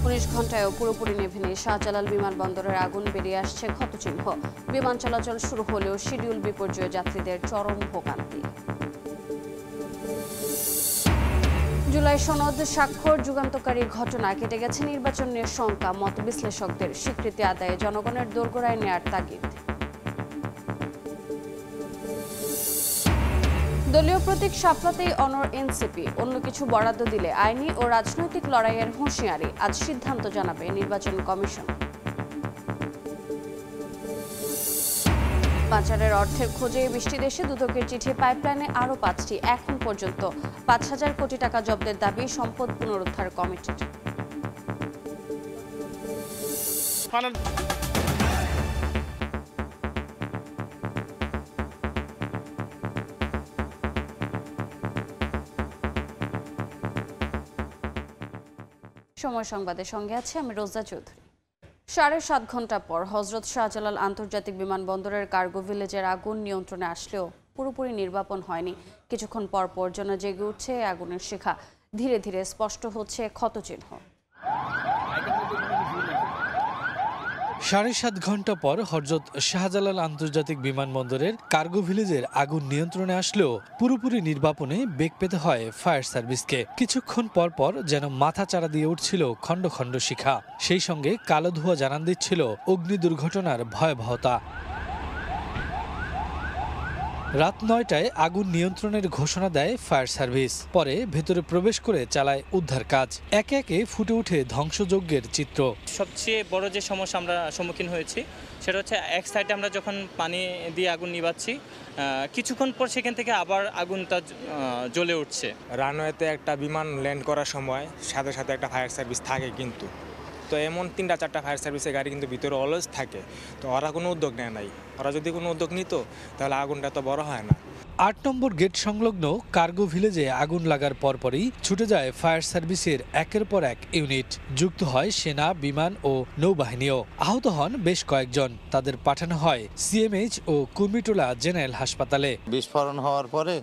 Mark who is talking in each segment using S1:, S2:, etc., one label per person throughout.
S1: 19 ঘন্টায়ও পুরোপুরি নেভে নেই শাহজালাল বিমানবন্দরের আগুন, বেরিয়ে আসছে ক্ষতচিহ্ন। বিমান চলাচল শুরু হলেও শিডিউল বিপর্যয়ে যাত্রীদের চরম ভোগান্তি। জুলাই সনদ স্বাক্ষর যুগান্তকারী ঘটনা, কেটে গেছে নির্বাচন নিয়ে শঙ্কা, মত বিশ্লেষকদের। স্বীকৃতি আদায়ে জনগণের দোরগোড়ায় নেয়ার তাগিদ। দলীয় প্রতীক শাপলাতেই অনড় এনসিপি, অন্য কিছু বরাদ্দ দিলে আইনি ও রাজনৈতিক লড়াইয়ের হুঁশিয়ারি। আজ সিদ্ধান্ত জানাবে নির্বাচন কমিশন। পাচারের অর্থের খোঁজে বৃষ্টি দেশে, দুদকের চিঠি, পাইপলাইনে আরও 5টি। এখন পর্যন্ত 5,000 কোটি টাকা জব্দের দাবি সম্পদ পুনরুদ্ধার কমিটির। সময় সংবাদের সঙ্গে আছে আমি রোজা চৌধুরী। 7.5 ঘন্টা পর হজরত শাহজালাল আন্তর্জাতিক বিমানবন্দরের কার্গো ভিলেজের আগুন নিয়ন্ত্রণে আসলেও পুরোপুরি নির্বাপন হয়নি। কিছুক্ষণ পর পর যেন জেগে উঠছে আগুনের শিখা, ধীরে ধীরে স্পষ্ট হচ্ছে ক্ষতচিহ্ন।
S2: 7.5 ঘন্টা পর হযরত শাহজালাল আন্তর্জাতিক বিমানবন্দরের কার্গো ভিলেজের আগুন নিয়ন্ত্রণে আসলেও পুরোপুরি নির্বাপনে বেগ পেতে হয় ফায়ার সার্ভিসকে। কিছুক্ষণ পর পর যেন মাথা চাড়া দিয়ে উঠছিল খণ্ড খণ্ড শিখা, সেই সঙ্গে কালো ধোঁয়া জানান দিচ্ছিল অগ্নি দুর্ঘটনার ভয়াবহতা। রাত 9টায় আগুন নিয়ন্ত্রণের ঘোষণা দেয় ফায়ার সার্ভিস। পরে ভেতরে প্রবেশ করে চালায় উদ্ধার কাজ। একে একে ফুটে ওঠে ধ্বংসযজ্ঞের চিত্র।
S3: সবচেয়ে বড় যে সমস্যা আমরা সম্মুখীন হয়েছি সেটা হচ্ছে এক সাইডে আমরা যখন পানি দিয়ে আগুন নিভাচ্ছি, কিছুক্ষণ পর সেখান থেকে আবার আগুনটা জ্বলে উঠছে।
S4: রানওয়েতে একটা বিমান ল্যান্ড করার সময় সাথে সাথে একটা ফায়ার সার্ভিস থাকে, কিন্তু তো এমন 3-4টা ফায়ার সার্ভিসের গাড়ি কিন্তু ভিতরে অলওয়েজ থাকে। তো ওরা কোনো উদ্যোগ নেয় নাই। ওরা যদি কোনো উদ্যোগ নিত তাহলে আগুনটা তো বড় হয় না।
S2: 8 নম্বর গেট সংলগ্ন কার্গো ভিলেজে আগুন লাগার পরপরই ছুটে যায় ফায়ার সার্ভিসের একের পর এক ইউনিট। যুক্ত হয় সেনা, বিমান ও নৌবাহিনীও। আহত হন বেশ কয়েকজন। তাদের পাঠানো হয় সিএমএইচ ও কুর্মিটোলা জেনারেল হাসপাতালে।
S5: বিস্ফোরণ হওয়ার পরে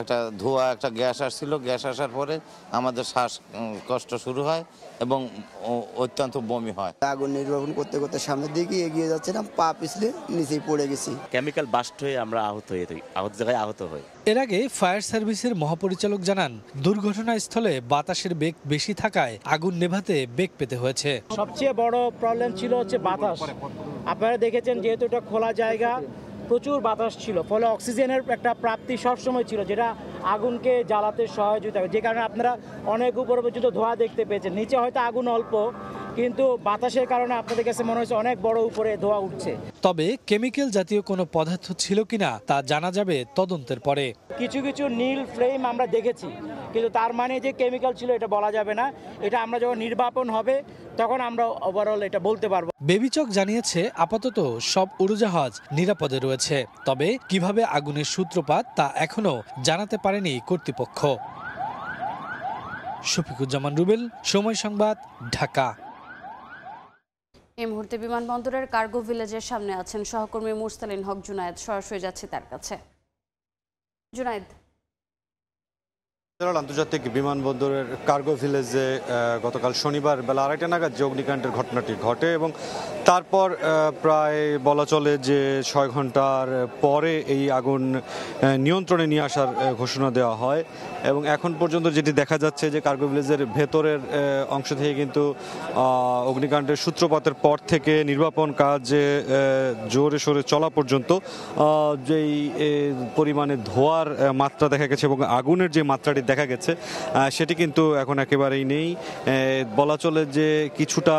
S5: একটা ধোঁয়া, একটা গ্যাস আসছিল। গ্যাস আসার পরে আমাদের শ্বাসকষ্ট শুরু হয় এবং অত্যন্ত বমি হয়।
S6: আগুন নির্বাপন করতে করতে সামনের দিকে এগিয়ে যাচ্ছিলাম, পা পিছলে নিচেই পড়ে গেছি।
S7: কেমিক্যাল বাস্ট হয়ে আমরা আহত জায়গায় আহত হই।
S2: এর আগে ফায়ার সার্ভিসের মহাপরিচালক জানান, দুর্ঘটনাস্থলে বাতাসের বেগ বেশি থাকায় আগুন নেভাতে বেগ পেতে হয়েছে।
S8: সবচেয়ে বড় প্রবলেম ছিল হচ্ছে বাতাস। আপনারা দেখেছেন যেহেতু এটা খোলা জায়গা, প্রচুর বাতাস ছিল, ফলে অক্সিজেনের একটা প্রাপ্তি সবসময় ছিল, যেটা আগুনকে জ্বালাতে সহযোগিতা করে। যে কারণে আপনারা অনেক উপরে পর্যন্ত ধোঁয়া দেখতে পেয়েছেন। নিচে হয়তো আগুন অল্প, কিন্তু বাতাসের কারণে আপনাদের কাছে মনে হচ্ছে অনেক বড় উপরে ধোঁয়া উঠছে।
S2: তবে কেমিক্যাল জাতীয় কোনো পদার্থ ছিল কিনা তা জানা যাবে তদন্তের পরে।
S8: কিছু কিছু নীল ফ্লেম আমরা দেখেছি, কিন্তু তার মানে যে কেমিক্যাল ছিল এটা বলা যাবে না। এটা আমরা যখন নির্বাপন হবে তখন আমরা ওভারঅল এটা বলতে পারবো।
S2: বেবিচক জানিয়েছে আপাতত সব উড়োজাহাজ নিরাপদে রয়েছে, তবে কিভাবে আগুনের সূত্রপাত তা এখনো জানাতে পারেনি কর্তৃপক্ষ। শফিকুজ্জামান রুবেল, সময় সংবাদ, ঢাকা।
S1: এই মুহূর্তে বিমানবন্দরের কার্গো ভিলেজের সামনে আছেন সহকর্মী মুরসালিন হক জুনায়েদ। সরাসরি যাচ্ছে তার কাছে। জুনায়েদ,
S9: আন্তর্জাতিক বিমানবন্দরের কার্গো ভিলেজে গতকাল শনিবার বেলা 2:30 নাগাদ যে অগ্নিকাণ্ডের ঘটনাটি ঘটে এবং তারপর প্রায় বলা চলে যে 6 ঘন্টার পরে এই আগুন নিয়ন্ত্রণে নিয়ে আসার ঘোষণা দেওয়া হয়। এবং এখন পর্যন্ত যেটি দেখা যাচ্ছে যে কার্গো ভিলেজের ভেতরের অংশ থেকে কিন্তু অগ্নিকাণ্ডের সূত্রপাতের পর থেকে নির্বাপন কাজ জোরে সোরে চলা পর্যন্ত যেই পরিমাণে ধোঁয়ার মাত্রা দেখা গেছে এবং আগুনের যে মাত্রাটি দেখা গেছে সেটি কিন্তু এখন একেবারেই নেই। বলা চলে যে কিছুটা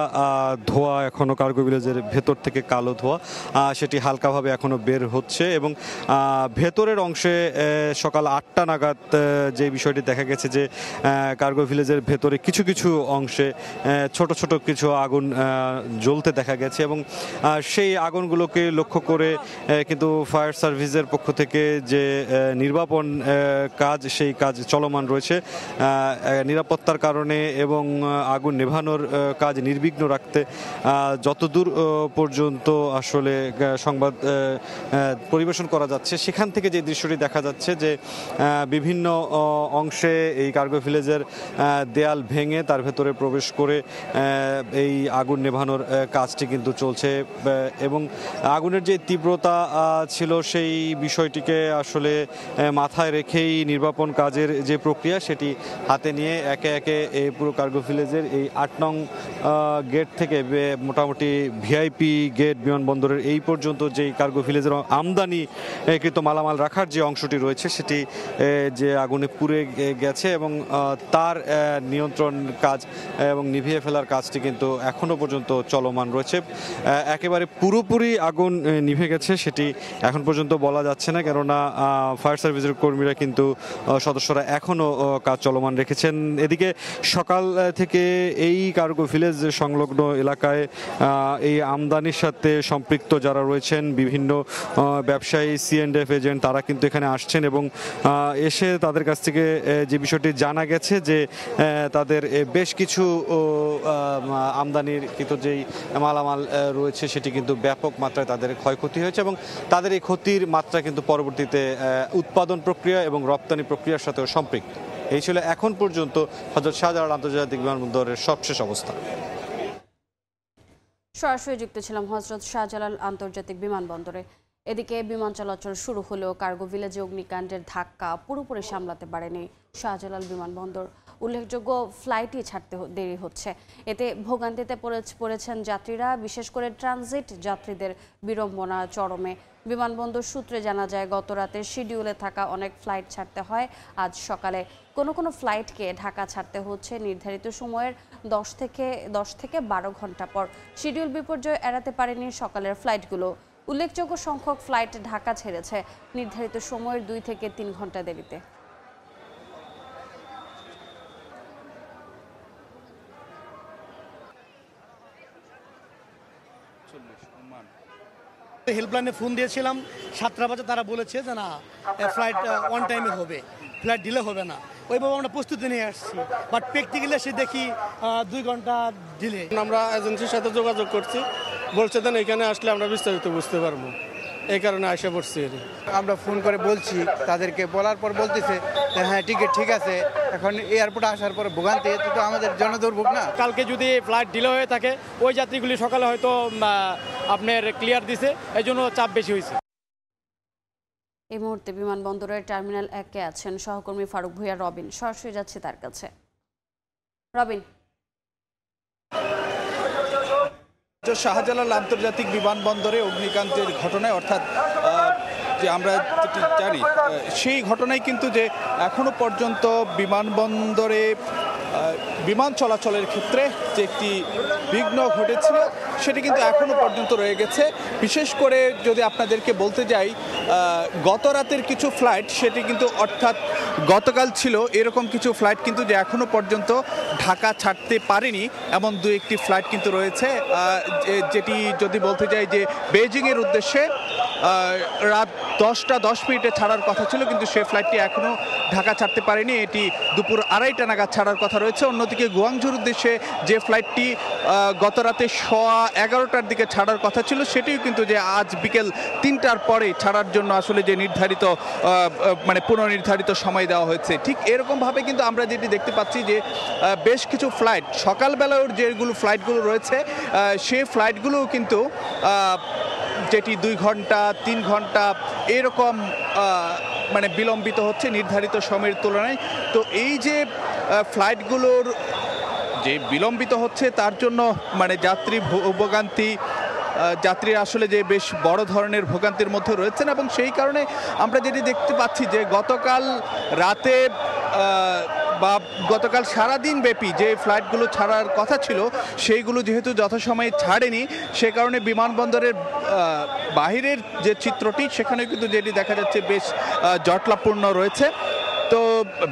S9: ধোঁয়া এখনো কার্গো ভিলেজের ভেতর থেকে, কালো ধোঁয়া, সেটি হালকাভাবে এখনো বের হচ্ছে এবং ভেতরের অংশে সকাল 8টা নাগাদ যে বিষয়টি দেখা গেছে যে কার্গো ভিলেজের ভেতরে কিছু কিছু অংশে ছোট ছোট কিছু আগুন জ্বলতে দেখা গেছে এবং সেই আগুনগুলোকে লক্ষ্য করে কিন্তু ফায়ার সার্ভিসের পক্ষ থেকে যে নির্বাপন কাজ, সেই কাজ চলমান চলমান রয়েছে। নিরাপত্তার কারণে এবং আগুন নেভানোর কাজ নির্বিঘ্ন রাখতে যতদূর পর্যন্ত আসলে সংবাদ পরিবেশন করা যাচ্ছে সেখান থেকে যে দৃশ্যটি দেখা যাচ্ছে যে বিভিন্ন অংশে এই কার্গো ভিলেজের দেয়াল ভেঙে তার ভেতরে প্রবেশ করে এই আগুন নেভানোর কাজটি কিন্তু চলছে এবং আগুনের যে তীব্রতা ছিল সেই বিষয়টিকে আসলে মাথায় রেখেই নির্বাপন কাজের যে প্রক্রিয়া সেটি হাতে নিয়ে একে একে এই পুরো কার্গো ভিলেজের এই ৮ নং গেট থেকে মোটামুটি ভিআইপি গেট বিমানবন্দরের এই পর্যন্ত যেই কার্গো ভিলেজের আমদানিকৃত মালামাল রাখার যে অংশটি রয়েছে সেটি যে আগুনে পুড়ে গেছে এবং তার নিয়ন্ত্রণ কাজ এবং নিভিয়ে ফেলার কাজটি কিন্তু এখনো পর্যন্ত চলমান রয়েছে। একেবারে পুরোপুরি আগুন নিভে গেছে সেটি এখন পর্যন্ত বলা যাচ্ছে না, কেননা ফায়ার সার্ভিসের কর্মীরা কিন্তু সদস্যরা এখনও কাজ চলমান রেখেছেন। এদিকে সকাল থেকে এই কার্গো ভিলেজ সংলগ্ন এলাকায় এই আমদানির সাথে সম্পৃক্ত যারা রয়েছেন বিভিন্ন ব্যবসায়ী C&F এজেন্ট তারা কিন্তু এখানে আসছেন এবং এসে তাদের কাছ থেকে যে বিষয়টি জানা গেছে যে তাদের বেশ কিছু আমদানির কিন্তু যেই মালামাল রয়েছে সেটি কিন্তু ব্যাপক মাত্রায় তাদের ক্ষয়ক্ষতি হয়েছে এবং তাদের এই ক্ষতির মাত্রা কিন্তু পরবর্তীতে উৎপাদন প্রক্রিয়া এবং রপ্তানি প্রক্রিয়ার সাথেও সম্পৃক্ত। এই ছিল এখন পর্যন্ত হযরত শাহজালাল আন্তর্জাতিক বিমানবন্দরের সবশেষ অবস্থা।
S1: সরাসরি যুক্ত ছিলাম হযরত শাহজালাল আন্তর্জাতিক বিমানবন্দরে। এদিকে বিমান চলাচল শুরু হলেও কার্গো ভিলেজে অগ্নিকাণ্ডের ধাক্কা পুরোপুরি সামলাতে পারেনি শাহজালাল বিমানবন্দর। উল্লেখযোগ্য ফ্লাইটই ছাড়তে দেরি হচ্ছে। এতে ভোগান্তিতে পড়েছেন যাত্রীরা, বিশেষ করে ট্রানজিট যাত্রীদের বিড়ম্বনা চরমে। বিমানবন্দর সূত্রে জানা যায় গত রাতে শিডিউলে থাকা অনেক ফ্লাইট ছাড়তে হয় আজ সকালে। কোনো ফ্লাইটকে ঢাকা ছাড়তে হচ্ছে নির্ধারিত সময়ের 10 থেকে 12 ঘন্টা পর। শিডিউল বিপর্যয় এড়াতে পারেনি সকালের ফ্লাইটগুলো। উল্লেখযোগ্য সংখ্যক ফ্লাইট ঢাকা ছেড়েছে নির্ধারিত সময়ের 2 থেকে 3 ঘন্টা দেরিতে।
S10: হেল্পলাইনে ফোন দিয়েছিলাম 7টা বাজে, তারা বলেছে যে না ফ্লাইট অন টাইমে হবে, ফ্লাইট ডিলে হবে না। ওইভাবে আমরা প্রস্তুতি নিয়ে আসছি, বাট প্র্যাকটিক্যালি এসে দেখি 2 ঘন্টা ডিলে।
S11: আমরা এজেন্সির সাথে যোগাযোগ করছি, বলছে দেন এখানে আসলে আমরা বিস্তারিত বুঝতে পারবো, এই কারণে আসা পড়ছি।
S12: আমরা ফোন করে বলছি তাদেরকে, বলার পর বলতেছে হ্যাঁ টিকিট ঠিক আছে। এখন এয়ারপোর্টে আসার পরে ভোগান্তি, এতে তো আমাদের জনদুর্ভোগ না।
S8: কালকে যদি ফ্লাইট ডিলে হয়ে থাকে ওই যাত্রীগুলি সকালে হয়তো আপনার ক্লিয়ার দিছে, এই জন্য চাপ বেশি হয়েছে।
S1: এই মুহূর্তে বিমানবন্দরের টার্মিনাল 1-এ আছেন সহকর্মী ফারুক ভূঁইয়া রবিন। সরাসরি যাচ্ছে তার কাছে। রবিন,
S13: শাহজালাল আন্তর্জাতিক বিমানবন্দরে অগ্নিকাণ্ডের ঘটনায়, অর্থাৎ যে আমরা যেটি জানি সেই ঘটনায় কিন্তু যে এখনো পর্যন্ত বিমানবন্দরে বিমান চলাচলের ক্ষেত্রে যে একটি বিঘ্ন ঘটেছিল সেটি কিন্তু এখনো পর্যন্ত রয়ে গেছে। বিশেষ করে যদি আপনাদেরকে বলতে যাই, গত রাতের কিছু ফ্লাইট সেটি কিন্তু, অর্থাৎ গতকাল ছিল এরকম কিছু ফ্লাইট কিন্তু যে এখনো পর্যন্ত ঢাকা ছাড়তে পারেনি, এমন 2-1টি ফ্লাইট কিন্তু রয়েছে। যেটি যদি বলতে যাই যে বেইজিংয়ের উদ্দেশ্যে রাত 10টা 10 মিনিটে ছাড়ার কথা ছিল, কিন্তু সে ফ্লাইটটি এখনও ঢাকা ছাড়তে পারেনি। এটি দুপুর 2:30টা নাগাদ ছাড়ার কথা রয়েছে। অন্যদিকে গুয়াংঝুর উদ্দেশ্যে যে ফ্লাইটটি গত রাতে 11:15টার দিকে ছাড়ার কথা ছিল, সেটিও কিন্তু যে আজ বিকেল 3টার পরে ছাড়ার জন্য আসলে যে নির্ধারিত পুনর্নির্ধারিত সময় দেওয়া হয়েছে। ঠিক এরকমভাবে কিন্তু আমরা যেটি দেখতে পাচ্ছি যে বেশ কিছু ফ্লাইট সকালবেলার যেগুলো ফ্লাইটগুলো রয়েছে সেই ফ্লাইটগুলোও কিন্তু যেটি 2 ঘন্টা 3 ঘন্টা এরকম বিলম্বিত হচ্ছে নির্ধারিত সময়ের তুলনায়। তো এই যে ফ্লাইটগুলোর যে বিলম্বিত হচ্ছে তার জন্য যাত্রী ভোগান্তি, যাত্রীরা আসলে যে বেশ বড় ধরনের ভোগান্তির মধ্যে রয়েছেন এবং সেই কারণে আমরা যেটি দেখতে পাচ্ছি যে গতকাল রাতে বা গতকাল সারাদিন ব্যাপী যে ফ্লাইটগুলো ছাড়ার কথা ছিল সেইগুলো যেহেতু যথাসময়ে ছাড়েনি, সে কারণে বিমানবন্দরের বাহিরের যে চিত্রটি সেখানে কিন্তু যেটি দেখা যাচ্ছে বেশ জটলাপূর্ণ রয়েছে। তো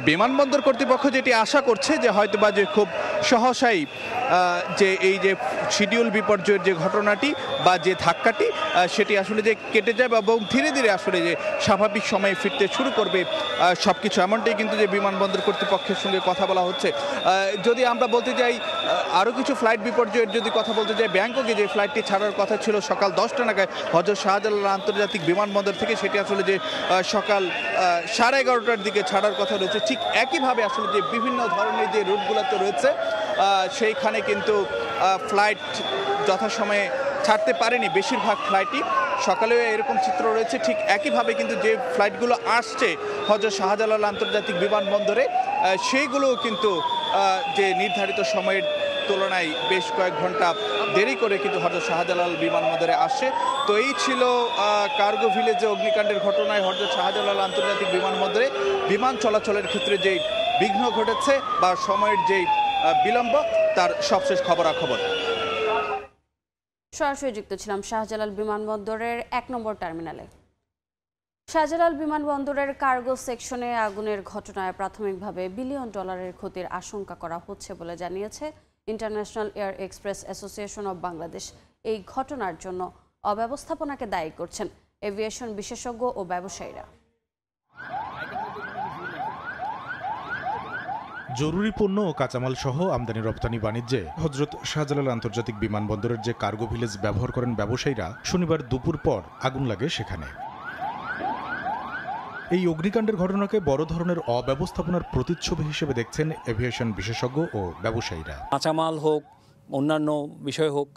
S13: বিমানবন্দর কর্তৃপক্ষ যেটি আশা করছে যে হয়তোবা যে খুব সহসাই যে এই যে শিডিউল বিপর্যয়ের যে ঘটনাটি বা যে ধাক্কাটি সেটি আসলে যে কেটে যাবে এবং ধীরে ধীরে আসলে যে স্বাভাবিক সময়ে ফিরতে শুরু করবে সব কিছু, এমনটাই কিন্তু যে বিমানবন্দর কর্তৃপক্ষের সঙ্গে কথা বলা হচ্ছে। যদি আমরা বলতে যাই আরও কিছু ফ্লাইট বিপর্যয়ের যদি কথা বলতে যাই, ব্যাংককে যে ফ্লাইটটি ছাড়ার কথা ছিল সকাল 10টা নাগাদ হযরত শাহজালাল আন্তর্জাতিক বিমানবন্দর থেকে, সেটি আসলে যে সকাল 11:30টার দিকে ছাড়ার কথা রয়েছে। ঠিক একইভাবে আসলে যে বিভিন্ন ধরনের যে রুটগুলোতে রয়েছে সেইখানে কিন্তু ফ্লাইট যথাসময়ে ছাড়তে পারেনি বেশিরভাগ ফ্লাইটই। সকালেও এরকম চিত্র রয়েছে। ঠিক একইভাবে কিন্তু যে ফ্লাইটগুলো আসছে হযরত শাহজালাল আন্তর্জাতিক বিমানবন্দরে সেইগুলোও কিন্তু যে নির্ধারিত সময়ের তুলনায় বেশ কয়েক ঘন্টা দেরি করে কিন্তু হযরত শাহজালাল বিমানবন্দরে আসে। তো এই ছিল কার্গো ভিলেজে অগ্নিকাণ্ডের ঘটনায় হযরত শাহজালাল আন্তর্জাতিক বিমানবন্দরে বিমান চলাচলের ক্ষেত্রে যে বিঘ্ন ঘটেছে বা সময়ের যেই বিলম্ব তার সবশেষ খবরাখবর।
S1: সরাসরি যুক্ত ছিলাম শাহজালাল বিমানবন্দরের 1 নম্বর টার্মিনালে। শাহজালাল বিমানবন্দরের কার্গো সেকশনে আগুনের ঘটনায় প্রাথমিকভাবে $1 বিলিয়ন ক্ষতির আশঙ্কা করা হচ্ছে বলে জানিয়েছে international air express association of Bangladesh. এই ঘটনার জন্য অব্যবস্থাপনাকে দায়ী করছেন এভিয়েশন বিশেষজ্ঞ ও ব্যবসায়ীরা।
S14: জরুরি পণ্য ও কাঁচামাল সহ আমদানি রপ্তানি বাণিজ্যে হযরত শাহজালাল আন্তর্জাতিক বিমানবন্দরের যে কার্গো ভিলেজ ব্যবহার করেন ব্যবসায়ীরা, শনিবার দুপুর পর আগুন লাগে সেখানে। এই অগ্নিকাণ্ডের ঘটনাকে বড় ধরনের অব্যবস্থাপনার প্রতিচ্ছবি হিসেবে দেখছেন এভিয়েশন বিশেষজ্ঞ ও ব্যবসায়ীরা।
S15: কাঁচামাল হোক, অন্যান্য বিষয় হোক,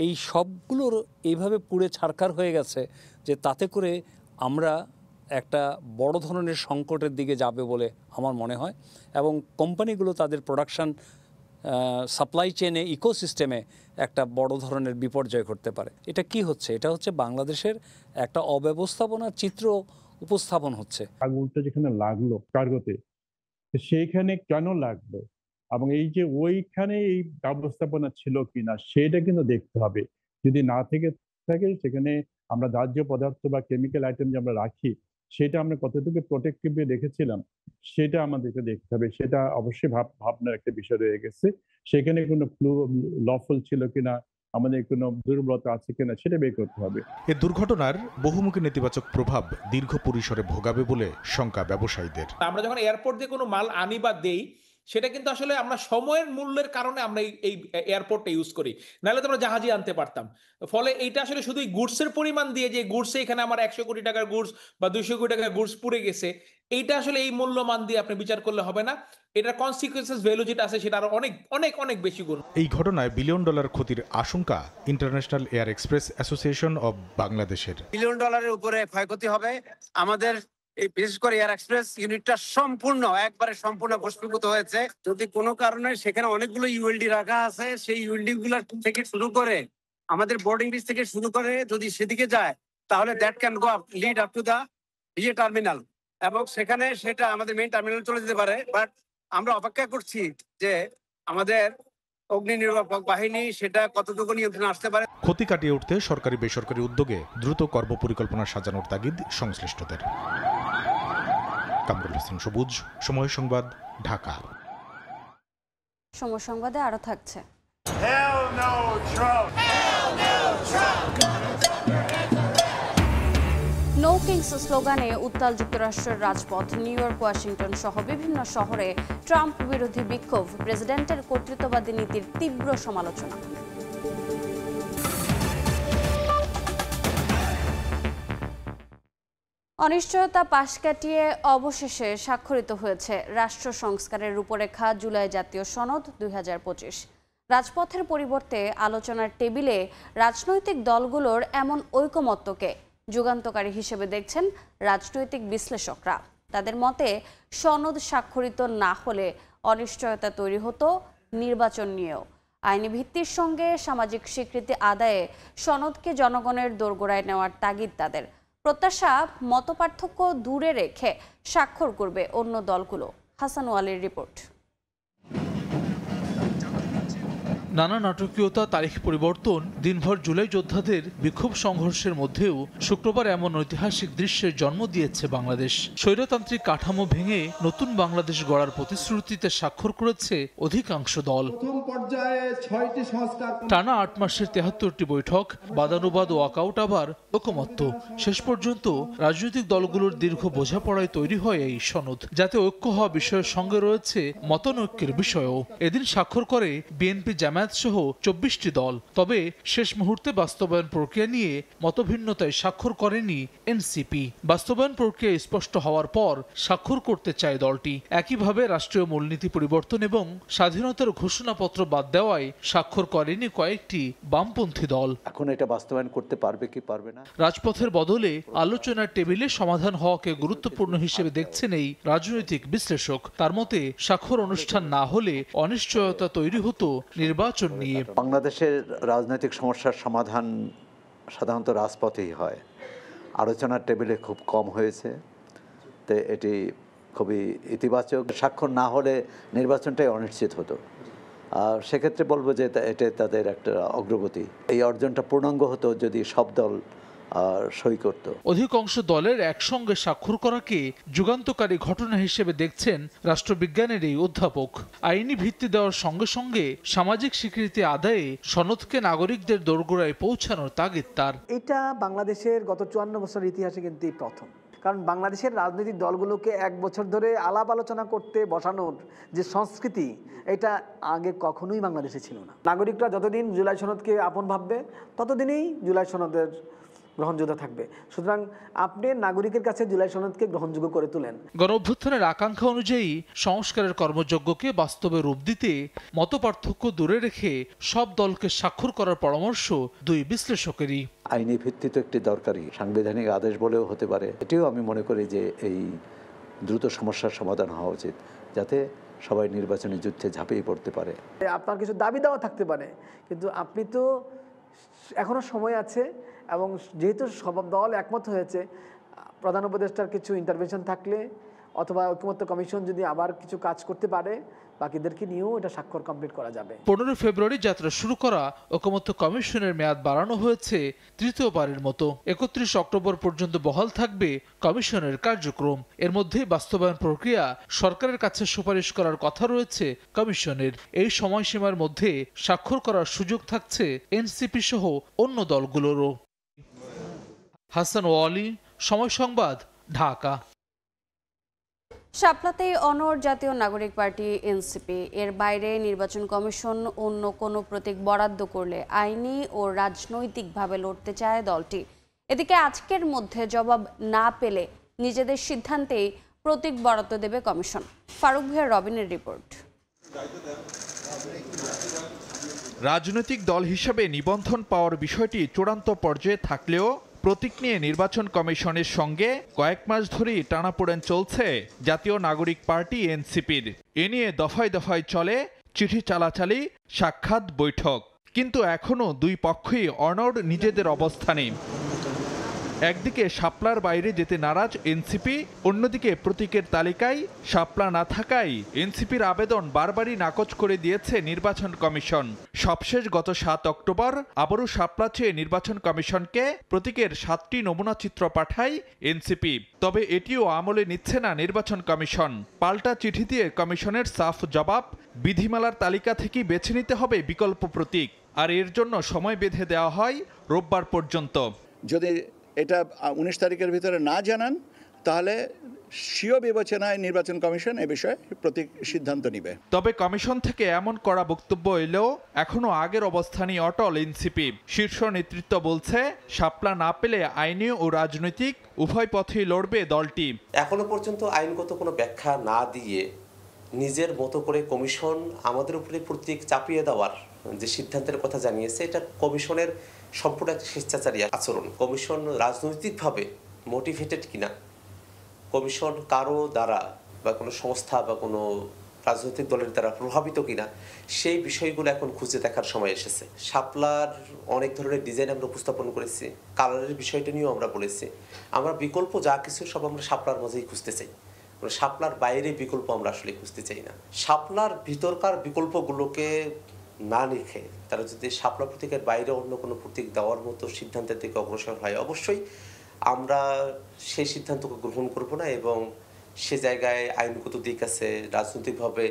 S15: এই সবগুলোর এইভাবে পুড়ে ছারখার হয়ে গেছে যে তাতে করে আমরা একটা বড় ধরনের সংকটের দিকে যাবে বলে আমার মনে হয়, এবং কোম্পানিগুলো তাদের প্রোডাকশন সাপ্লাই চেনে ইকোসিস্টেমে একটা বড় ধরনের বিপর্যয় ঘটতে পারে। এটা কি হচ্ছে? এটা হচ্ছে বাংলাদেশের একটা অব্যবস্থাপনার চিত্র উপস্থাপন হচ্ছে।
S16: আগুনটা যেখানে লাগলো কার্গোতে, সেইখানে কেন লাগলো এবং এই যে ওইখানে এই ব্যবস্থাপনা ছিল কিনা সেটা কিন্তু দেখতে হবে। যদি না থেকে থাকে সেখানে আমরা দাহ্য পদার্থ বা কেমিক্যাল আইটেম যে আমরা রাখি সেটা আমরা কতটুকু প্রোটেক্টিভলি রেখেছিলাম সেটা আমাদেরকে দেখতে হবে। সেটা অবশ্যই ভাবনার একটা বিষয় রয়ে গেছে। সেখানে কোনো লফুল ছিল কিনা, আমাদের কোনো দুর্বলতা আছে কিনা সেটা বের করতে হবে।
S14: এ দুর্ঘটনার বহুমুখী নেতিবাচক প্রভাব দীর্ঘ পরিসরে ভোগাবে বলে শঙ্কা ব্যবসায়ীদের।
S17: আমরা যখন এয়ারপোর্ট দিয়ে কোনো মাল আনি বা দেই, সেটা কিন্তু আসলে আমরা সময়ের মূল্যের কারণে আমরা এই এয়ারপোর্টটা ইউজ করি, নাহলে তো আমরা জাহাজে আনতে পারতাম। ফলে এইটা আসলে শুধু গুডসের পরিমাণ দিয়ে, যে গুডসে এখানে আমার 100 কোটি টাকার গুডস বা 200 কোটি টাকার গুডস পুড়ে গেছে, এইটা আসলে এই মূল্যমান দিয়ে আপনি বিচার করলে হবে না। এটার কনসিকুয়েন্সেস ভ্যালু যেটা আছে সেটা আরো অনেক অনেক অনেক বেশি গুণ।
S14: এই ঘটনায় $1 বিলিয়ন ক্ষতির আশঙ্কা international air express association of বাংলাদেশের।
S18: $1 বিলিয়ন উপরে ক্ষয়ক্ষতি হবে। আমাদের এই বিশেষ করে এয়ার এক্সপ্রেস ইউনিটটা একবারে সম্পূর্ণ ভস্মীভূত হয়েছে। যদি কোনো কারণে সেখানে অনেকগুলো ইউএলডি রাখা আছে, সেই ইউএলডি গুলা থেকে শুরু করে আমাদের বোর্ডিং লিস্ট থেকে শুরু করে যদি সেদিকে যায়, তাহলে that can go lead up to the BA terminal, এবং সেখানে সেটা আমাদের মেইন টার্মিনাল চলে যেতে পারে। বাট আমরা অপেক্ষা করছি যে আমাদের অগ্নি নির্বাপক বাহিনী সেটা কতটুকু নিয়ন্ত্রণে আসতে পারে।
S14: ক্ষতি কাটিয়ে উঠতে সরকারি বেসরকারি উদ্যোগে দ্রুত কর্মপরিকল্পনা সাজানোর তাগিদ সংশ্লিষ্টদের। কামরুল হাসান সবুজ, সময় সংবাদ, ঢাকা।
S1: সময় সংবাদে আরো থাকছে। নো কিংস স্লোগানে উত্তাল যুক্তরাষ্ট্রের রাজপথ। নিউ ইয়র্ক, ওয়াশিংটন সহ বিভিন্ন শহরে ট্রাম্প বিরোধী বিক্ষোভ, প্রেসিডেন্টের কর্তৃত্ববাদী নীতির তীব্র সমালোচনা। অনিশ্চয়তা পাশ কাটিয়ে অবশেষে স্বাক্ষরিত হয়েছে রাষ্ট্র সংস্কারের রূপরেখা, জুলাই জাতীয় সনদ 2025। রাজপথের পরিবর্তে আলোচনার টেবিলে রাজনৈতিক দলগুলোর এমন ঐকমত্যকে যুগান্তকারী হিসেবে দেখছেন রাজনৈতিক বিশ্লেষকরা। তাদের মতে সনদ স্বাক্ষরিত না হলে অনিশ্চয়তা তৈরি হতো নির্বাচন নিয়েও। আইনি ভিত্তির সঙ্গে সামাজিক স্বীকৃতি আদায়ে সনদকে জনগণের দোরগোড়ায় নেওয়ার তাগিদ তাদের। প্রত্যাশা, মতপার্থক্য দূরে রেখে স্বাক্ষর করবে অন্য দলগুলো। হাসান ওয়ালির রিপোর্ট।
S19: নানা নাটকীয়তা, তারিখ পরিবর্তন, দিনভর জুলাই যোদ্ধাদের বিক্ষোভ সংঘর্ষের মধ্যেও শুক্রবার এমন ঐতিহাসিক দৃশ্যের জন্ম দিয়েছে বাংলাদেশ। স্বৈরতান্ত্রিক কাঠামো ভেঙে নতুন বাংলাদেশ গড়ার প্রতিশ্রুতিতে স্বাক্ষর করেছে অধিকাংশ দল। টানা 8 মাসের 73টি বৈঠক, বাদানুবাদ ও ওয়াকআউট, আবার ঐকমত্য। শেষ পর্যন্ত রাজনৈতিক দলগুলোর দীর্ঘ বোঝাপড়ায় তৈরি হয় এই সনদ, যাতে ঐক্য হওয়া বিষয়ের সঙ্গে রয়েছে মতানৈক্যের বিষয়ও। এদিন স্বাক্ষর করে বিএনপি, জামায়াত সহ 24টি দল। তবে শেষ মুহূর্তে বাস্তবায়ন প্রক্রিয়া নিয়ে মতভিন্নতায় স্বাক্ষর করেনি এনসিপি। বাস্তবায়ন প্রক্রিয়া স্পষ্ট হওয়ার পর স্বাক্ষর করতে চায় দলটি। একইভাবে রাষ্ট্রীয় মূলনীতি পরিবর্তন এবং স্বাধীনতার ঘোষণাপত্র বাদ দেওয়ায় স্বাক্ষর করেনি কয়েকটি বামপন্থী দল।
S20: এখন এটা বাস্তবায়ন করতে পারবে কি পারবে না,
S19: রাজপথের বদলে আলোচনার টেবিলে সমাধান হওয়াকে গুরুত্বপূর্ণ হিসেবে দেখছেন এই রাজনৈতিক বিশ্লেষক। তার মতে স্বাক্ষর অনুষ্ঠান না হলে অনিশ্চয়তা তৈরি হতো নির্বাচন নিয়ে।
S20: বাংলাদেশের রাজনৈতিক সমস্যার সমাধান সাধারণত রাজপথেই হয়, আলোচনার টেবিলে খুব কম হয়েছে। তো এটি খুবই ইতিবাচক। স্বাক্ষর না হলে নির্বাচনটাই অনিশ্চিত হতো। আর সেক্ষেত্রে বলবো যে এটা তাদের একটা অগ্রগতি। এই অর্জনটা পূর্ণাঙ্গ হতো যদি সব দল সই করত।
S19: অধিকাংশ দলের একসঙ্গে স্বাক্ষর করাকে যুগান্তকারী ঘটনা হিসেবে দেখছেন রাষ্ট্রবিজ্ঞানের এই অধ্যাপক। আইনি ভিত্তি দেওয়ার সঙ্গে সঙ্গে সামাজিক স্বীকৃতি আদায়ে সনদকে নাগরিকদের দোরগোড়ায় পৌঁছানোর তাগিদ তার।
S21: এটা বাংলাদেশের গত 54 বছরের ইতিহাসে কিন্তু প্রথম। কারণ বাংলাদেশের রাজনৈতিক দলগুলোকে 1 বছর ধরে আলাপ আলোচনা করতে বসানোর যে সংস্কৃতি, এটা আগে কখনোই বাংলাদেশে ছিল না। নাগরিকরা যতদিন জুলাই সনদকে আপন ভাববে ততদিনই জুলাই সনদের গ্রহণযোগ্য থাকবে। সুতরাং আপনি নাগরিকের কাছে জুলাই সনদকে গ্রহণযোগ্য করে তোলেন।
S19: গণঅভ্যুত্থানের আকাঙ্ক্ষা অনুযায়ী সংস্কারের কর্মযজ্ঞকে বাস্তবে রূপ দিতে মতপার্থক্য দূরে রেখে সব দলকে স্বাক্ষর করার পরামর্শ দুই বিশ্লেষকেরই।
S20: আইনি ভিত্তি তো একটি দরকারি, সাংবিধানিক আদেশ বলেও হতে পারে। এটিও আমি মনে করি যে এই দ্রুত সমস্যার সমাধান হওয়া উচিত, যাতে সবাই নির্বাচনী যুদ্ধে ঝাঁপিয়ে পড়তে পারে।
S21: আপনার কিছু দাবি দেওয়া থাকতে পারে, কিন্তু আপনি তো এখনো সময় আছে, এবং যেহেতু সব দল একমত হয়েছে, প্রধান উপদেষ্টার কিছু ইন্টারভেনশন থাকলে অথবা ঐকমত্য কমিশন যদি আবার কিছু কাজ করতে পারে, বাকিদেরকে নিয়েও এটা স্বাক্ষর কমপ্লিট করা যাবে।
S19: 15 ফেব্রুয়ারি যাত্রা শুরু করা ঐকমত্য কমিশনের মেয়াদ বাড়ানো হয়েছে তৃতীয়বারের মতো। 31 অক্টোবর পর্যন্ত বহাল থাকবে কমিশনের কার্যক্রম। এর মধ্যে বাস্তবায়ন প্রক্রিয়া সরকারের কাছে সুপারিশ করার কথা রয়েছে কমিশনের। এই সময়সীমার মধ্যে স্বাক্ষর করার সুযোগ থাকছে এনসিপি সহ অন্য দলগুলোরও। হাসান ওয়ালি, সময় সংবাদ, ঢাকা।
S1: শাপলাতেই অনড় জাতীয় নাগরিক পার্টি এনসিপি। এর বাইরে নির্বাচন কমিশন অন্য কোনো প্রতীক বরাদ্দ করলে আইনি ও রাজনৈতিকভাবে লড়তে চায় দলটি। এদিকে আজকের মধ্যে জবাব না পেলে নিজেদের সিদ্ধান্তেই প্রতীক বরাদ্দ দেবে কমিশন। ফারুক ভাইয়া রবিনের রিপোর্ট।
S22: রাজনৈতিক দল হিসেবে নিবন্ধন পাওয়ার বিষয়টি চূড়ান্ত পর্যায়ে থাকলেও প্রতীক নিয়ে নির্বাচন কমিশনের সঙ্গে কয়েক মাস ধরেই টানাপোড়েন চলছে জাতীয় নাগরিক পার্টি এনসিপির। এ নিয়ে দফায় দফায় চলে চিঠি চালাচালি, সাক্ষাৎ, বৈঠক। কিন্তু এখনও দুই পক্ষই অনড় নিজেদের অবস্থানে। একদিকে শাপলার বাইরে যেতে নারাজ এনসিপি, অন্যদিকে প্রতীকের তালিকায় শাপলা না থাকায় এনসিপির আবেদন বারবারই নাকচ করে দিয়েছে নির্বাচন কমিশন। সবশেষ গত 7 অক্টোবর আবারও শাপলা চেয়ে নির্বাচন কমিশনকে প্রতীকের 7টি নমুনা চিত্র পাঠায় এনসিপি। তবে এটিও আমলে নিচ্ছে না নির্বাচন কমিশন। পাল্টা চিঠি দিয়ে কমিশনের সাফ জবাব, বিধিমালার তালিকা থেকে বেছে নিতে হবে বিকল্প প্রতীক, আর এর জন্য সময় বেঁধে দেওয়া হয় রোববার পর্যন্ত।
S23: যদি এটা 19 তারিখের ভিতরে না জানান, তাহলে স্বীয় বিবেচনায় নির্বাচন কমিশন এ বিষয়ে প্রতীক সিদ্ধান্ত নেবে।
S22: তবে কমিশন থেকে এমন কড়া বক্তব্য এলেও এখনো আগের অবস্থানই অটল এনসিপি। শীর্ষ নেতৃত্ব বলছে শাপলা না পেলে আইনি ও রাজনৈতিক উভয় পথেই লড়বে দলটি।
S24: এখনো পর্যন্ত আইনগত কোনো ব্যাখ্যা না দিয়ে নিজের মতো করে কমিশন আমাদের উপরে প্রতীক চাপিয়ে দেওয়ার যে সিদ্ধান্তের কথা জানিয়েছে, এটা কমিশনের সম্পূর্ণ একটা স্বেচ্ছাচারী আচরণ। কমিশন রাজনৈতিকভাবে মোটিভেটেড কিনা, কমিশন কারো দ্বারা বা কোনো সংস্থা বা কোনো রাজনৈতিক দলের দ্বারা প্রভাবিত কিনা, সেই বিষয়গুলো এখন খুঁজে দেখার সময় এসেছে। শাপলার অনেক ধরনের ডিজাইন আমরা উপস্থাপন করেছি, কালারের বিষয়টা নিয়েও আমরা বলেছি। আমরা বিকল্প যা কিছু সব আমরা শাপলার মাঝেই খুঁজতে চাই, শাপলার বাইরে বিকল্প আমরা আসলে খুঁজতে চাই না। শাপলার ভিতরকার বিকল্পগুলোকে না রেখে তারা যদি শাপলা প্রতীকের বাইরে অন্য কোনো প্রতীক দেওয়ার মতো সিদ্ধান্তের দিকে অগ্রসর হয়, অবশ্যই আমরা সেই সিদ্ধান্তকে গ্রহণ করব না এবং সে জায়গায় আইনগত দিক আছে, রাজনৈতিকভাবে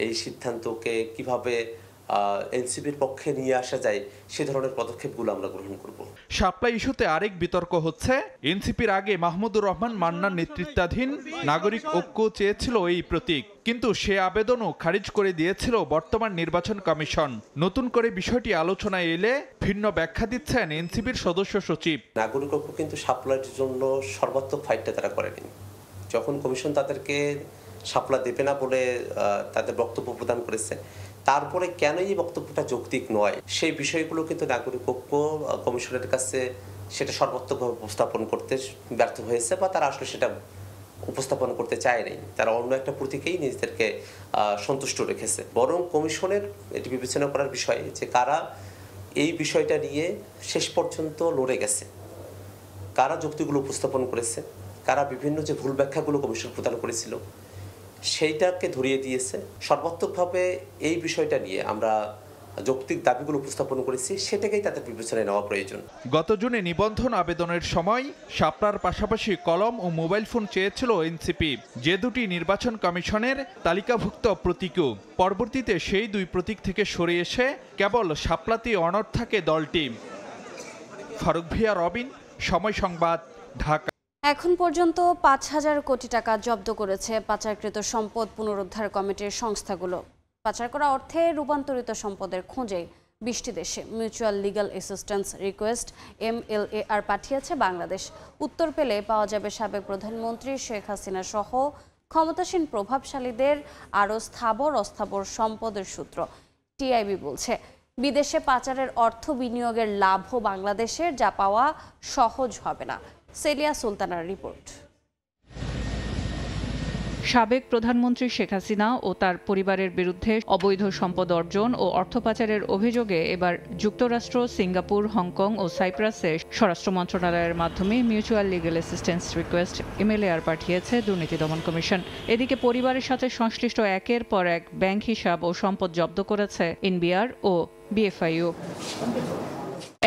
S24: এই সিদ্ধান্তকে কিভাবে এনসিপির পক্ষে নিয়ে আসা যায় সে ধরনের পদক্ষেপগুলো আমরা গ্রহণ করব।
S22: শাপলা ইস্যুতে আরেক বিতর্ক হচ্ছে, এনসিপির আগে মাহমুদুর রহমান মান্নার নেতৃত্বাধীন নাগরিক ঐক্য চেয়েছিল এই প্রতীক, কিন্তু সে আবেদনও খারিজ করে দিয়েছিল বর্তমান নির্বাচন কমিশন। নতুন করে বিষয়টি আলোচনায় এলে ভিন্ন ব্যাখ্যা দিচ্ছেন এনসিপির সদস্য সচিব।
S24: নাগরিক ঐক্য কিন্তু শাপলার জন্য সর্বাত্মক ফাইটটা তারা করেনি। যখন কমিশন তাদেরকে শাপলা দেবে না বলে তাদের বক্তব্য প্রদান করেছে, তারপরে কেন এই বক্তব্যটা যৌক্তিক নয় সেই বিষয়গুলো কিন্তু নাগরিক ঐক্য কমিশনের কাছে সেটা সর্বাত্মকভাবে উপস্থাপন করতে ব্যর্থ হয়েছে, বা তারা আসলে সেটা উপস্থাপন করতে চায়নি। তারা অন্য একটা প্রতীকেই নিজেদেরকে সন্তুষ্ট রেখেছে। বরং কমিশনের এটি বিবেচনা করার বিষয় যে কারা এই বিষয়টা নিয়ে শেষ পর্যন্ত লড়ে গেছে, কারা যুক্তিগুলো উপস্থাপন করেছে, কারা বিভিন্ন যে ভুল ব্যাখ্যাগুলো কমিশন প্রদান করেছিল সেইটাকে ধরিয়ে দিয়েছে। সর্বাত্মকভাবে এই বিষয়টা নিয়ে আমরা যৌক্তিক দাবিগুলো উপস্থাপন করেছি, সেটাকেই তাদের বিবেচনায় নেওয়া প্রয়োজন।
S22: গত জুনে নিবন্ধন আবেদনের সময় শাপলার পাশাপাশি কলম ও মোবাইল ফোন চেয়েছিল এনসিপি, যে দুটি নির্বাচন কমিশনের তালিকাভুক্ত প্রতীকও। পরবর্তীতে সেই দুই প্রতীক থেকে সরে এসে কেবল শাপলাতেই অনড় থাকে দলটি। ফারুক ভিয়া, রবিন, সময় সংবাদ, ঢাকা।
S1: এখন পর্যন্ত ৫,০০০ কোটি টাকা জব্দ করেছে পাচারকৃত সম্পদ পুনরুদ্ধার কমিটির সংস্থাগুলো। পাচার করা অর্থে রূপান্তরিত সম্পদের খোঁজে ২০টি দেশে mutual legal assistance request MLAR পাঠিয়েছে বাংলাদেশ। উত্তর পেলে পাওয়া যাবে সাবেক প্রধানমন্ত্রী শেখ হাসিনা সহ ক্ষমতাসীন প্রভাবশালীদের আরও স্থাবর অস্থাবর সম্পদের সূত্র। টিআইবি বলছে, বিদেশে পাচারের অর্থ বিনিয়োগের লাভও বাংলাদেশের, যা পাওয়া সহজ হবে না। সেলিয়া সুলতানার রিপোর্ট।
S3: সাবেক প্রধানমন্ত্রী শেখ হাসিনা ও তার পরিবারের বিরুদ্ধে অবৈধ সম্পদ অর্জন ও অর্থ পাচারের অভিযোগে এবার যুক্তরাষ্ট্র, সিঙ্গাপুর, হংকং ও সাইপ্রাসে স্বরাষ্ট্র মন্ত্রণালয়ের মাধ্যমে mutual legal assistance request MLAR পাঠিয়েছে দুর্নীতি দমন কমিশন। এদিকে পরিবারের সাথে সংশ্লিষ্ট একের পর এক ব্যাংক হিসাব ও সম্পদ জব্দ করেছে NBR ও BFIU।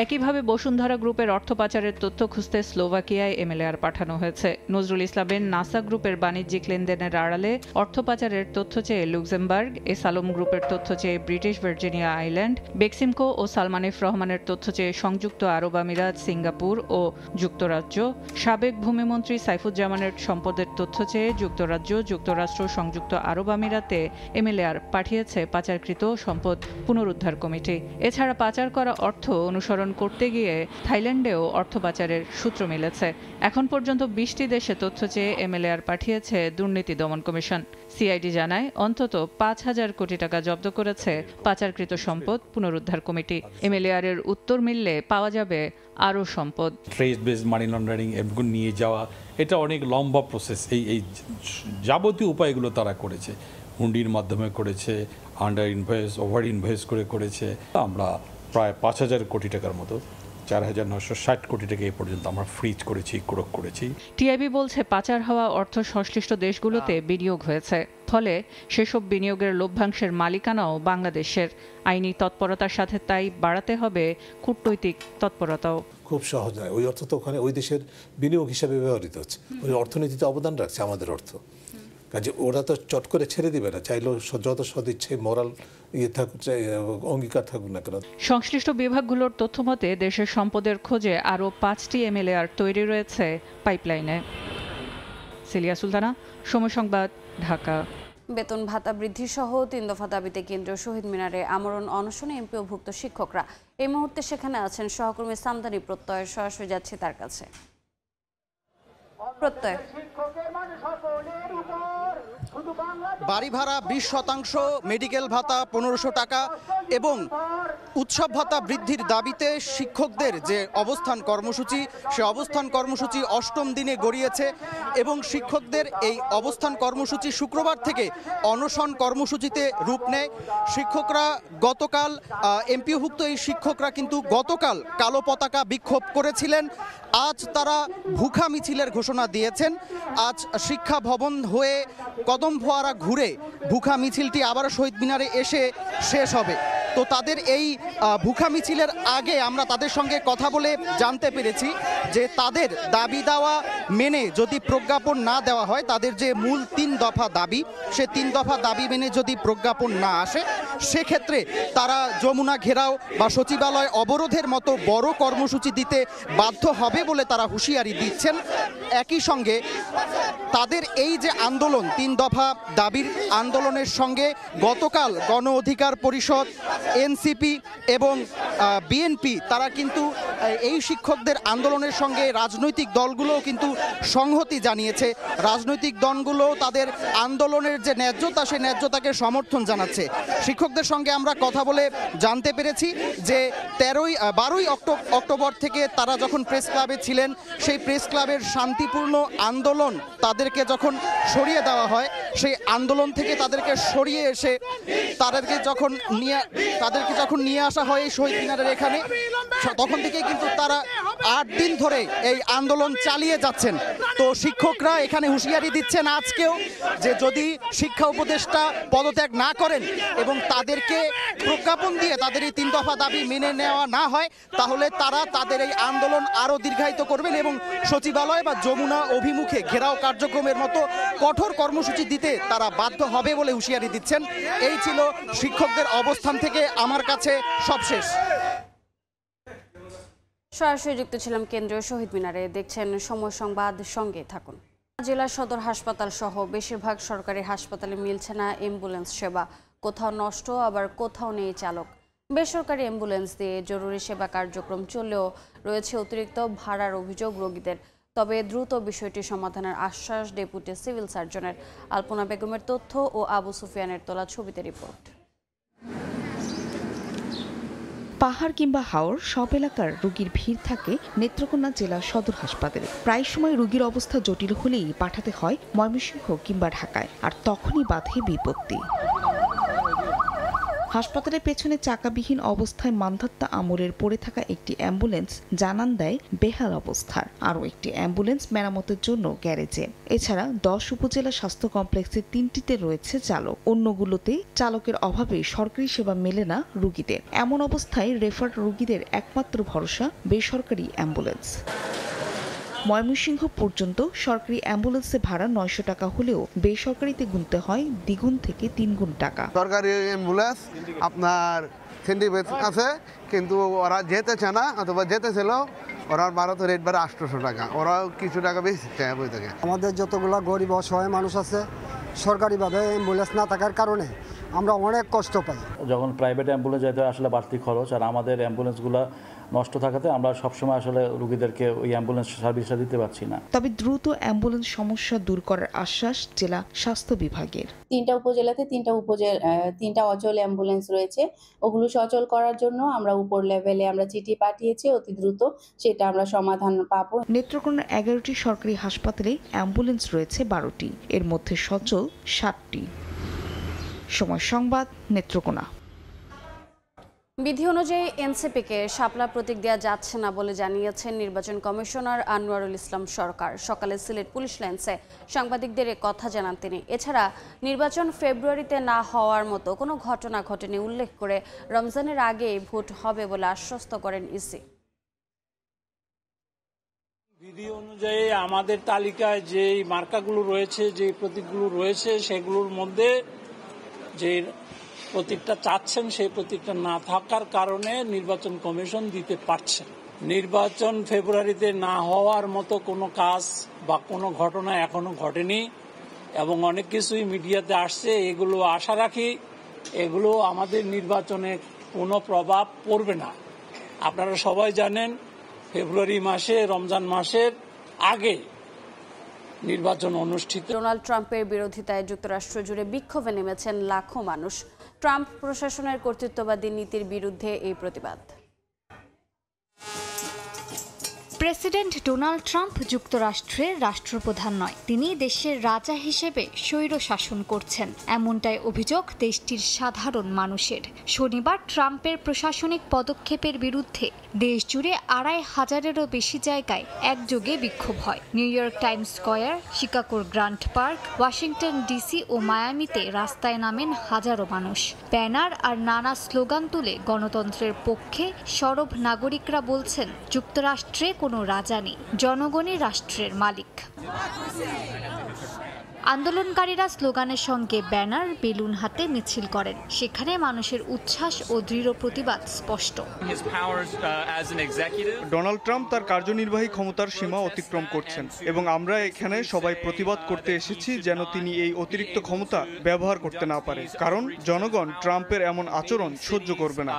S3: একইভাবে বসুন্ধরা গ্রুপের অর্থ পাচারের তথ্য খুঁজতে স্লোভাকিয়ায় MLAR পাঠানো হয়েছে। নজরুল ইসলামের নাসা গ্রুপের বাণিজ্যিক লেনদেনের আড়ালে অর্থ পাচারের তথ্য চেয়ে লুক্সেমবার্গ, এসালম গ্রুপের তথ্য চেয়ে ব্রিটিশ ভার্জিনিয়া আইল্যান্ড, বেক্সিমকো ও সালমান এফ রহমানের তথ্য চেয়ে সংযুক্ত আরব আমিরাত, সিঙ্গাপুর ও যুক্তরাজ্য, সাবেক ভূমিমন্ত্রী সাইফুজ্জামানের সম্পদের তথ্য চেয়ে যুক্তরাজ্য, যুক্তরাষ্ট্র, সংযুক্ত আরব আমিরাতে MLAR পাঠিয়েছে পাচারকৃত সম্পদ পুনরুদ্ধার কমিটি। এছাড়া পাচার করা অর্থ অনুসরণ করতে গিয়ে থাইল্যান্ডেও অর্থ পাচারের সূত্র মিলেছে। এখন পর্যন্ত 20টি দেশে তথ্য চেয়ে MLAR পাঠিয়েছে দুর্নীতি দমন কমিশন। সিআইডি জানায় অন্তত ৫,০০০ কোটি টাকা জব্দ করেছে পাচারকৃত সম্পদ পুনরুদ্ধার কমিটি। MLAR এর উত্তর মিললে পাওয়া যাবে আরও সম্পদ।
S4: ট্রেড বেসড মানি লন্ডারিং এগুলো নিয়ে যাওয়া, এটা অনেক লম্বা প্রসেস। এই যাবতীয় উপায়গুলো তারা করেছে, হুন্ডির মাধ্যমে করেছে, আন্ডার ইনভয়েস, ওভার ইনভয়েস করেছে। আমরা প্রায় ৫,০০০ কোটি টাকার মতো, ৪,৯৬০ কোটি টাকা এই পর্যন্ত আমরা ফ্রিজ করেছি, ক্রোক করেছি।
S3: টিআইবি বলছে, পাচার হওয়া অর্থ সংশ্লিষ্ট দেশগুলোতে বিনিয়োগ হয়েছে, ফলে সেসব বিনিয়োগের লভ্যাংশের মালিকানাও বাংলাদেশের। আইনি তৎপরতার সাথে তাই বাড়াতে হবে কূটনৈতিক তৎপরতাও।
S5: খুব সহজ নয়, ওই অর্থ তো ওখানে ওই দেশের বিনিয়োগ হিসাবে ব্যবহৃত হচ্ছে, ওই অর্থনীতিতে অবদান রাখছে আমাদের অর্থ। কাজে ওরা তো চট করে ছেড়ে দিবে না, চাইলেও যত সদিচ্ছে মোরাল থাকুক, অঙ্গীকার থাকুক না কেন।
S3: সংশ্লিষ্ট বিভাগগুলোর তথ্যমতে দেশের সম্পদের খোঁজে আরও 5টি MLAR তৈরি রয়েছে পাইপলাইনে। সেলিয়া সুলতানা, সময় সংবাদ, ঢাকা।
S1: বেতন ভাতা বৃদ্ধি সহ 3 দফা দাবিতে কেন্দ্রীয় শহীদ মিনারে আমরণ অনশনে এমপিওভুক্ত শিক্ষকরা। এই মুহূর্তে সেখানে আছেন সহকর্মী সামদানি প্রত্যয়। সরাসরি যাচ্ছে তার কাছে। প্রত্যয়,
S6: বাড়ি ভাড়া 20%, মেডিকেল ভাতা 1500 টাকা এবং উৎসব ভাতা বৃদ্ধির দাবিতে শিক্ষকদের যে অবস্থান কর্মসূচি, সে অবস্থান কর্মসূচি 8ম দিনে গড়িয়েছে এবং শিক্ষকদের এই অবস্থান কর্মসূচি শুক্রবার থেকে অনশন কর্মসূচিতে রূপ নেয়। শিক্ষকরা গতকাল এমপিওভুক্ত এই শিক্ষকরা কিন্তু গতকাল কালো পতাকা বিক্ষোভ করেছিলেন। আজ তারা ভুখা মিছিলের ঘোষণা দিয়েছেন। আজ শিক্ষা ভবন হয়ে কদম ফোয়ারা ঘুরে ভুখা মিছিলটি আবার শহীদ মিনারে এসে শেষ হবে। তো তাদের এই ভুখা মিছিলের আগে আমরা তাদের সঙ্গে কথা বলে জানতে পেরেছি যে তাদের দাবি দেওয়া মেনে যদি প্রজ্ঞাপন না দেওয়া হয়, তাদের যে মূল 3 দফা দাবি, সে 3 দফা দাবি মেনে যদি প্রজ্ঞাপন না আসে, সেক্ষেত্রে তারা যমুনা ঘেরাও বা সচিবালয় অবরোধের মতো বড় কর্মসূচি দিতে বাধ্য হবে বলে তারা হুঁশিয়ারি দিচ্ছেন। একই সঙ্গে তাদের এই যে আন্দোলন, 3 দফা দাবির আন্দোলনের সঙ্গে গতকাল গণ অধিকার পরিষদ, এনসিপি এবং বিএনপি তারা কিন্তু এই শিক্ষকদের আন্দোলনের সঙ্গে রাজনৈতিক দলগুলোও কিন্তু সংহতি জানিয়েছে। রাজনৈতিক দলগুলো তাদের আন্দোলনের যে ন্যায্যতা, সেই ন্যায্যতাকে সমর্থন জানাচ্ছে। শিক্ষকদের সঙ্গে আমরা কথা বলে জানতে পেরেছি যে 12ই অক্টোবর থেকে তারা যখন প্রেস ক্লাবে ছিলেন, সেই প্রেস ক্লাবের শান্তিপূর্ণ আন্দোলন তাদেরকে যখন সরিয়ে দেওয়া হয়, সেই আন্দোলন থেকে তাদেরকে সরিয়ে এসে তাদেরকে যখন নিয়ে আসা হয় এই শহীদ মিনারের এখানে, তখন থেকে কিন্তু তারা 8 দিন ধরে এই আন্দোলন চালিয়ে যাচ্ছেন। তো শিক্ষকরা এখানে হুঁশিয়ারি দিচ্ছেন আজকেও যে যদি শিক্ষা উপদেষ্টা পদত্যাগ না করেন এবং তাদেরকে প্রজ্ঞাপন দিয়ে তাদের এই 3 দফা দাবি মেনে নেওয়া না হয়, তাহলে তারা তাদের এই আন্দোলন আরও দীর্ঘায়িত করবেন এবং সচিবালয় বা যমুনা অভিমুখে ঘেরাও কার্যক্রমের মতো কঠোর কর্মসূচি দিতে তারা বাধ্য হবে বলে হুঁশিয়ারি দিচ্ছেন। এই ছিল শিক্ষকদের অবস্থান থেকে আমার কাছে সবশেষ।
S1: সরাসরি যুক্ত ছিলাম কেন্দ্রীয় শহীদ মিনারে। দেখছেন সময় সংবাদ, সঙ্গে থাকুন। জেলা সদর হাসপাতাল সহ বেশিরভাগ সরকারি হাসপাতালে মিলছে না অ্যাম্বুলেন্স সেবা। কোথাও নষ্ট, আবার কোথাও নেই চালক। বেসরকারি অ্যাম্বুলেন্স দিয়ে জরুরি সেবা কার্যক্রম চললেও রয়েছে অতিরিক্ত ভাড়ার অভিযোগ রোগীদের। তবে দ্রুত বিষয়টি সমাধানের আশ্বাস ডেপুটি সিভিল সার্জনের। আলপনা বেগমের তথ্য ও আবু সুফিয়ানের তোলা ছবিতে রিপোর্ট।
S2: পাহাড় কিংবা হাওর সব এলাকার রোগীর ভিড় থাকে নেত্রকোনা জেলা সদর হাসপাতালে। প্রায় সময় রোগীর অবস্থা জটিল হলেই পাঠাতে হয় ময়মনসিংহ কিংবা ঢাকায়, আর তখনই বাধে বিপত্তি। হাসপাতালের পেছনে চাকাবিহীন অবস্থায় মান্ধাত্তা আমলের পড়ে থাকা একটি অ্যাম্বুলেন্স জানান দেয় বেহাল অবস্থার। আরও একটি অ্যাম্বুলেন্স মেরামতের জন্য গ্যারেজে। এছাড়া 10 উপজেলা স্বাস্থ্য কমপ্লেক্সের 3টিতে রয়েছে চালক। অন্যগুলোতে চালকের অভাবে সরকারি সেবা মেলে না রোগীদের। এমন অবস্থায় রেফার্ড রোগীদের একমাত্র ভরসা বেসরকারি অ্যাম্বুলেন্স। ময়মনসিংহ পর্যন্ত সরকারি অ্যাম্বুলেন্সে ভাড়া 900 টাকা হলেও বেসরকারিতে গুনতে হয় দ্বিগুণ থেকে 3 গুণ টাকা।
S7: সরকারি অ্যাম্বুলেন্স আপনার সেন্টিমেন্ট আছে, কিন্তু ওরা যেতেছে না, অথবা যেতেছিল ওরা ভারত রেট বাড়ে 800 টাকা, ওরা কিছু টাকা বেশি চায় বই থাকে।
S9: আমাদের যতগুলো গরিব অসহায় মানুষ আছে, সরকারিভাবে অ্যাম্বুলেন্স না থাকার কারণে আমরা অনেক কষ্ট পাই।
S10: যখন প্রাইভেট অ্যাম্বুলেন্স যেতে আসলে বাড়তি খরচ, আর আমাদের অ্যাম্বুলেন্সগুলো নষ্ট থাকাতে আমরা সবসময় আসলে রোগীদেরকে ওই অ্যাম্বুলেন্স সার্ভিসটা দিতে পারছি না।
S2: তবে দ্রুত অ্যাম্বুলেন্স সমস্যা দূর করার আশ্বাস জেলা স্বাস্থ্য বিভাগের।
S25: 3টা উপজেলাতে 3টা অচল অ্যাম্বুলেন্স রয়েছে। ওগুলো সচল করার জন্য আমরা উপর লেভেলে আমরা চিঠি পাঠিয়েছি, অতি দ্রুত সেটা আমরা সমাধান পাবো।
S2: নেত্রকোনার 11টি সরকারি হাসপাতালে অ্যাম্বুলেন্স রয়েছে 12টি, এর মধ্যে সচল 7টি। সময় সংবাদ, নেত্রকোনা।
S1: বিধি অনুযায়ী এনসিপিকে শাপলা প্রতীক দেওয়া যাচ্ছে না বলে জানিয়েছেন নির্বাচন কমিশনার আনোয়ারুল ইসলাম সরকার। সকালে সিলেট পুলিশ লাইন্সে সাংবাদিকদের এ কথা জানান তিনি। এছাড়া নির্বাচন ফেব্রুয়ারিতে না হওয়ার মতো কোনো ঘটনা ঘটেনি উল্লেখ করে রমজানের আগেই ভোট হবে বলে আশ্বস্ত করেন ইসি।
S26: বিধি অনুযায়ী আমাদের তালিকায় যে মার্কাগুলো রয়েছে, যে প্রতীকগুলো রয়েছে, সেগুলোর মধ্যে যে প্রতীকটা চাচ্ছেন সেই প্রতীকটা না থাকার কারণে নির্বাচন কমিশন দিতে পারছেন। নির্বাচন ফেব্রুয়ারিতে না হওয়ার মতো কোনো কাজ বা কোনো ঘটনা এখনো ঘটেনি এবং অনেক কিছুই মিডিয়াতে আসছে। এগুলো আশা রাখি এগুলো আমাদের নির্বাচনে কোনো প্রভাব পড়বে না। আপনারা সবাই জানেন ফেব্রুয়ারি মাসে, রমজান মাসের আগে নির্বাচন অনুষ্ঠিত।
S1: ডোনাল্ড ট্রাম্পের বিরোধিতায় যুক্তরাষ্ট্র জুড়ে বিক্ষোভে নেমেছেন লাখো মানুষ। ট্রাম্প প্রশাসনের কর্তৃত্ববাদী নীতির বিরুদ্ধে এই প্রতিবাদ।
S8: প্রেসিডেন্ট ডোনাল্ড ট্রাম্প যুক্তরাষ্ট্রের রাষ্ট্রপ্রধান নয়, তিনি দেশের রাজা হিসেবে স্বৈরশাসন করছেন, এমনটাই অভিযোগ দেশটির সাধারণ মানুষের। শনিবার ট্রাম্পের প্রশাসনিক পদক্ষেপের বিরুদ্ধে দেশজুড়ে ২৫০০-এরও বেশি জায়গায় একযোগে বিক্ষোভ হয়। নিউ ইয়র্ক টাইমস স্কয়ার, শিকাগোর গ্রান্ট পার্ক, ওয়াশিংটন ডিসি ও মায়ামিতে রাস্তায় নামেন হাজারো মানুষ। ব্যানার আর নানা স্লোগান তুলে গণতন্ত্রের পক্ষে সরব নাগরিকরা বলছেন, যুক্তরাষ্ট্রে কোনো রাজা নেই, জনগণই রাষ্ট্রের মালিক। আন্দোলনকারীরা স্লোগানের সঙ্গে ব্যানার, বেলুন হাতে মিছিল করেন। সেখানে মানুষের উচ্ছ্বাস ও দৃঢ় প্রতিবাদ স্পষ্ট।
S11: ডোনাল্ড ট্রাম্প তার কার্যনির্বাহী ক্ষমতার সীমা অতিক্রম করছেন এবং আমরা এখানে সবাই প্রতিবাদ করতে এসেছি যেন তিনি এই অতিরিক্ত ক্ষমতা ব্যবহার করতে না পারে, কারণ জনগণ ট্রাম্পের এমন আচরণ সহ্য করবে না।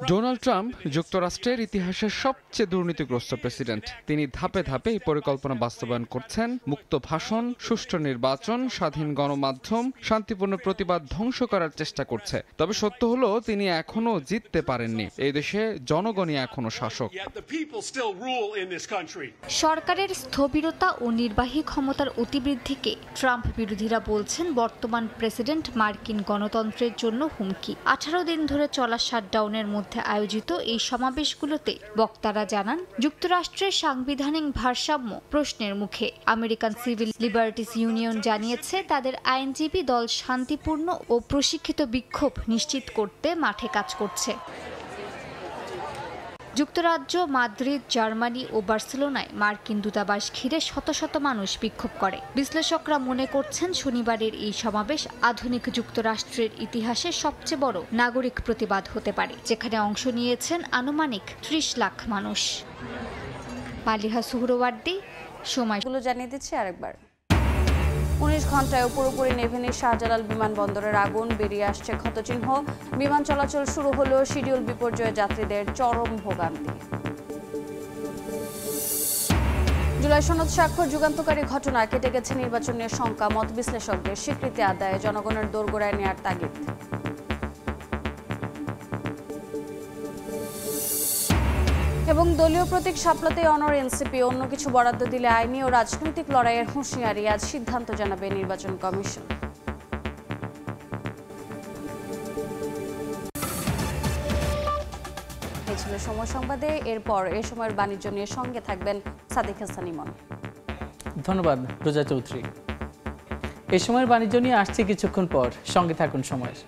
S12: ডোনাল্ড ট্রাম্প যুক্তরাষ্ট্রের ইতিহাসের সবচেয়ে দুর্নীতিগ্রস্ত প্রেসিডেন্ট। তিনি ধাপে ধাপে এই পরিকল্পনা বাস্তবায়ন করছেন। মুক্ত ভাষণ, সুষ্ঠু নির্বাচন, স্বাধীন গণমাধ্যম, শান্তিপূর্ণ প্রতিবাদ ধ্বংস করার চেষ্টা করছে। তবে সত্য হলো তিনি এখনো জিততে পারেননি। এই দেশে জনগণই এখনো শাসক।
S8: সরকারের স্থবিরতা ও নির্বাহী ক্ষমতার অতিবৃদ্ধিকে ট্রাম্প বিরোধীরা বলছেন বর্তমান প্রেসিডেন্ট মার্কিন গণতন্ত্রের জন্য হুমকি। 18 দিন ধরে চলা শাটডাউনের মধ্যে আয়োজিত এই সমাবেশগুলোতে বক্তারা জানান, যুক্তরাষ্ট্রের সাংবিধানিক ভারসাম্য প্রশ্নের মুখে। আমেরিকান সিভিল লিবার্টিস ইউনিয়ন জানিয়েছে তাদের আইনজীবী দল শান্তিপূর্ণ ও প্রশিক্ষিত বিক্ষোভ নিশ্চিত করতে মাঠে কাজ করছে। যুক্তরাজ্য, মাদ্রিদ, জার্মানি ও বার্সেলোনায় মার্কিন দূতাবাস ঘিরে শত শত মানুষ বিক্ষোভ করে। বিশ্লেষকরা মনে করছেন শনিবারের এই সমাবেশ আধুনিক যুক্তরাষ্ট্রের ইতিহাসে সবচেয়ে বড় নাগরিক প্রতিবাদ হতে পারে, যেখানে অংশ নিয়েছেন আনুমানিক ৩০ লাখ মানুষ। মালিহা সুহরওয়ার্দী, সময়গুলো
S1: জানিয়ে দিচ্ছি আরেকবার। 19 ঘন্টায় পুরোপুরি নেভেনি শাহজালাল বিমানবন্দরের আগুন, বেরিয়ে আসছে ক্ষতচিহ্ন। বিমান চলাচল শুরু হলো, শিডিউল বিপর্যয়ে যাত্রীদের চরম ভোগান্তি। জুলাই সনদ স্বাক্ষর যুগান্তকারী ঘটনা, কেটে গেছে নির্বাচন নিয়ে শঙ্কা। মত বিশ্লেষকদের স্বীকৃতি আদায়ে জনগণের দোরগোড়ায় নেয়ার তাগিদ। এবং দলীয় প্রতীক শাপলাতে অনর এনসিপি, অন্য কিছু বরাদ্দ দিলে আইনি ও রাজনৈতিক লড়াইয়ের হুঁশিয়ারি। আজ সিদ্ধান্ত জানাবে নির্বাচন কমিশন। এই ছিল সময় সংবাদে। এরপর এ সময়ের বাণিজ্য নিয়ে সঙ্গে থাকবেন সাদিক হাসান ইমন।
S13: ধন্যবাদ রোজা চৌধুরী। এই সময়ের বাণিজ্য নিয়ে আসছে কিছুক্ষণ পর, সঙ্গে থাকুন সময়ের।